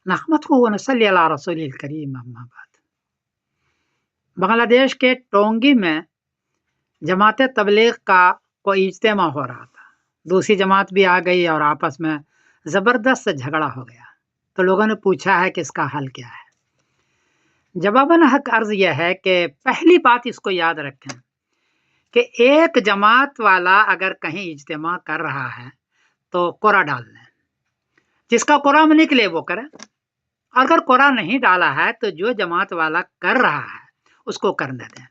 नहमदुहु व नसल्ली अला रसूलिल करीम अम्मा बाद। बांग्लादेश के टोंगी में जमात तबलीग का कोई इज्तिमा हो रहा था। दूसरी जमात भी आ गई और आपस में ज़बरदस्त झगड़ा हो गया। तो लोगों ने पूछा है कि इसका हल क्या है। जवाबन हक अर्ज यह है कि पहली बात इसको याद रखें कि एक जमात वाला अगर कहीं इज्तिमा कर रहा है तो कोरा डाल लें, जिसका कोरा में निकले वो करे। अगर कोरा नहीं डाला है तो जो जमात वाला कर रहा है उसको करने दें।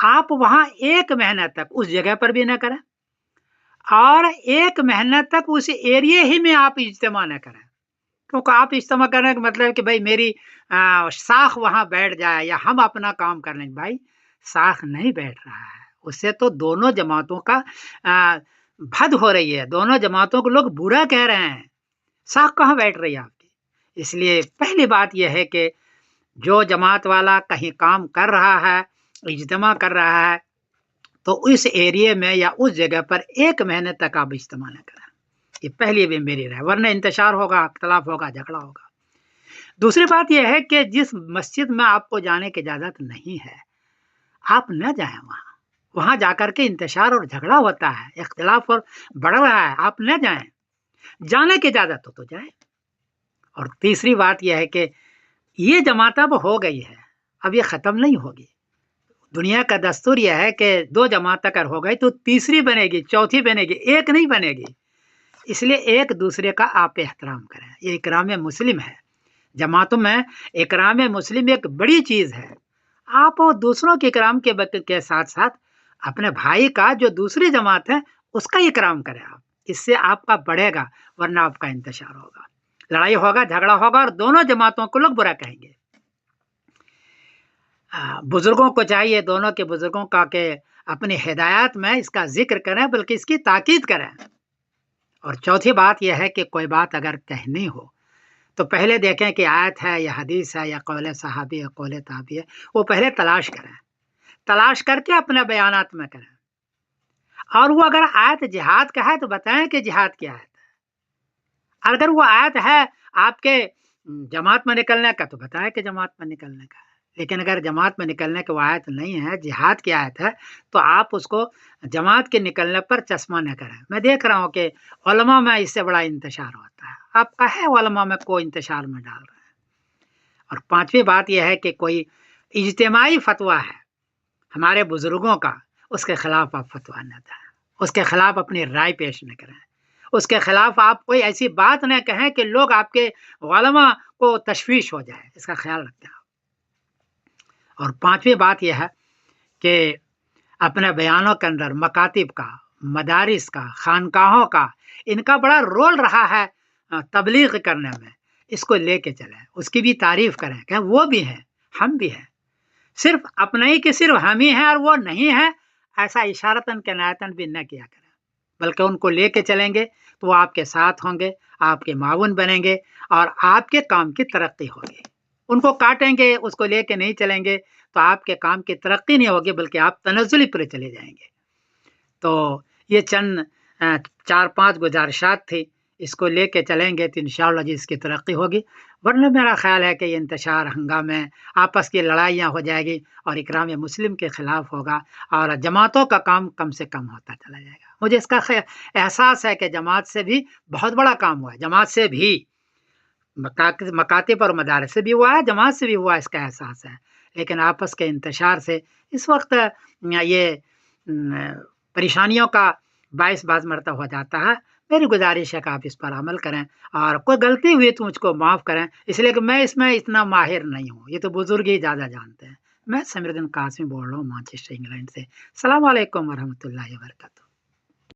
आप वहां 1 महीने तक उस जगह पर भी न करें और 1 महीने तक उस एरिया ही में आप इज्तिमा न करें, क्योंकि आप इज्तिमा करने का मतलब कि भाई मेरी साख वहां बैठ जाए या हम अपना काम कर लें। भाई साख नहीं बैठ रहा है, उससे तो दोनों जमातों का भद हो रही है, दोनों जमातों को लोग बुरा कह रहे हैं। साख कहाँ बैठ रही है आपकी? इसलिए पहली बात यह है कि जो जमात वाला कहीं काम कर रहा है, इज्तिमा कर रहा है, तो उस एरिया में या उस जगह पर 1 महीने तक आप इज्तिमा न करें। ये पहली भी मेरी राय, वरना इंतशार होगा, इख्तलाफ होगा, झगड़ा होगा। दूसरी बात यह है कि जिस मस्जिद में आपको जाने की इजाज़त नहीं है, आप न जाएं वहाँ जाकर के इंतशार और झगड़ा होता है, इख्तलाफ और बढ़ रहा है, आप न जाएं। जाने की इजाज़त हो तो जाए। और तीसरी बात यह है कि ये जमात अब हो गई है, अब ये ख़त्म नहीं होगी। दुनिया का दस्तूर यह है कि 2 जमात अगर हो गई तो तीसरी बनेगी, चौथी बनेगी, एक नहीं बनेगी। इसलिए एक दूसरे का आप एहतराम करें, ये इकराम मुस्लिम है। जमातों में इकराम मुस्लिम एक बड़ी चीज़ है। आप दूसरों के इकराम के साथ साथ अपने भाई का जो दूसरी जमात है उसका इकराम करें आप, इससे आपका बढ़ेगा, वरना आपका इंतशार होगा, लड़ाई होगा, झगड़ा होगा और दोनों जमातों को लोग बुरा कहेंगे। बुजुर्गों को चाहिए, दोनों के बुजुर्गों का, के अपनी हिदायत में इसका जिक्र करें, बल्कि इसकी ताकीद करें। और चौथी बात यह है कि कोई बात अगर कहनी हो तो पहले देखें कि आयत है या हदीस है या कौल सहाबी है, कौल ताबी है, वो पहले तलाश करें, तलाश करके अपने बयानात में करें। और वो अगर आयत जिहाद का है तो बताएं कि जिहाद की आयत है। अगर वो आयत है आपके जमात में निकलने का तो बताएं कि जमात में निकलने का है। लेकिन अगर जमात में निकलने की वो आयत नहीं है, जिहाद की आयत है, तो आप उसको जमात के निकलने पर चश्मा न करें। मैं देख रहा हूँ कि उलमा में इससे बड़ा इंतशार होता है, आप कहे उलमा में कोई इंतशार में डाल रहे हैं। और पांचवी बात यह है कि कोई इज्तिमाई फतवा है हमारे बुजुर्गों का, उसके खिलाफ आप फतवा न दें, उसके खिलाफ अपनी राय पेश न करें, उसके खिलाफ आप कोई ऐसी बात न कहें कि लोग आपके उलमा को तशवीश हो जाए, इसका ख्याल रखें आप। और पांचवी बात यह है कि अपने बयानों के अंदर मकातिब का, मदारिस का, खानकाहों का, इनका बड़ा रोल रहा है तबलीग करने में, इसको लेके चलें, उसकी भी तारीफ करें कि वो भी हैं, हम भी हैं। सिर्फ अपने ही कि सिर्फ हम ही हैं और वो नहीं है, ऐसा इशारतन के नायतन भी न किया करें, बल्कि उनको लेके चलेंगे तो वो आपके साथ होंगे, आपके माउन बनेंगे और आपके काम की तरक्की होगी। उनको काटेंगे, उसको लेके नहीं चलेंगे तो आपके काम की तरक्की नहीं होगी, बल्कि आप तनज़्ज़ुली पर चले जाएंगे। तो ये चंद 4-5 गुजारिशात थी, इसको लेके चलेंगे तो इंशाअल्लाह जी इसकी तरक्की होगी। वरना मेरा ख्याल है कि ये इंतशार, हंगामे, आपस की लड़ाइयाँ हो जाएगी और इकराम मुस्लिम के खिलाफ होगा और जमातों का काम कम से कम होता चला जाएगा। मुझे इसका एहसास है कि जमात से भी बहुत बड़ा काम हुआ है, जमात से भी, मकातिब और मदारिस से भी हुआ है, जमात से भी हुआ, इसका एहसास है। लेकिन आपस के इंतशार से इस वक्त ये परेशानियों का बाइस बाज़ मरतबा हो जाता है। मेरी गुजारिश है कि आप इस पर अमल करें और कोई गलती हुई तो मुझको माफ़ करें, इसलिए कि मैं इसमें इतना माहिर नहीं हूँ, ये तो बुजुर्ग ही ज़्यादा जानते हैं। मैं समीरुद्दीन कासिमी बोल रहा हूँ मैनचेस्टर इंग्लैंड से। अस्सलाम वालेकुम व रहमतुल्लाहि व बरकातहू।